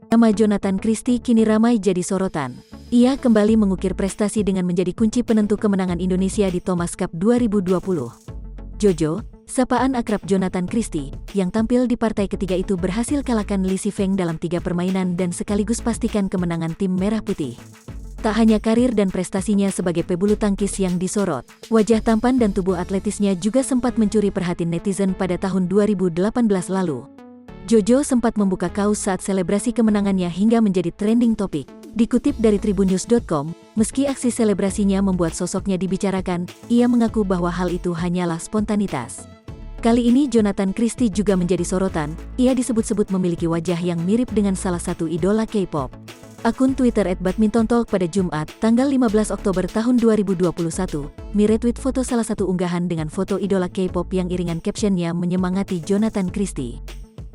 Nama Jonathan Christie kini ramai jadi sorotan. Ia kembali mengukir prestasi dengan menjadi kunci penentu kemenangan Indonesia di Thomas Cup 2020. Jojo, sapaan akrab Jonathan Christie, yang tampil di partai ketiga itu berhasil kalahkan Li Sifeng dalam 3 permainan dan sekaligus pastikan kemenangan tim Merah Putih. Tak hanya karir dan prestasinya sebagai pebulu tangkis yang disorot, wajah tampan dan tubuh atletisnya juga sempat mencuri perhatian netizen pada tahun 2018 lalu. Jojo sempat membuka kaos saat selebrasi kemenangannya hingga menjadi trending topik. Dikutip dari tribunnews.com, meski aksi selebrasinya membuat sosoknya dibicarakan, ia mengaku bahwa hal itu hanyalah spontanitas. Kali ini Jonathan Christie juga menjadi sorotan. Ia disebut-sebut memiliki wajah yang mirip dengan salah satu idola K-pop. Akun Twitter @badmintontalk pada Jumat, tanggal 15 Oktober tahun 2021, meretweet foto salah satu unggahan dengan foto idola K-pop yang iringan captionnya menyemangati Jonathan Christie.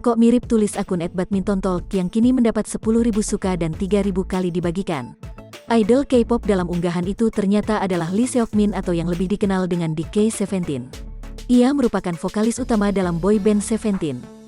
Kok mirip, tulis akun @badmintontalk yang kini mendapat 10.000 suka dan 3.000 kali dibagikan. Idol K-pop dalam unggahan itu ternyata adalah Lee Seokmin atau yang lebih dikenal dengan DK17. Ia merupakan vokalis utama dalam boy band Seventeen.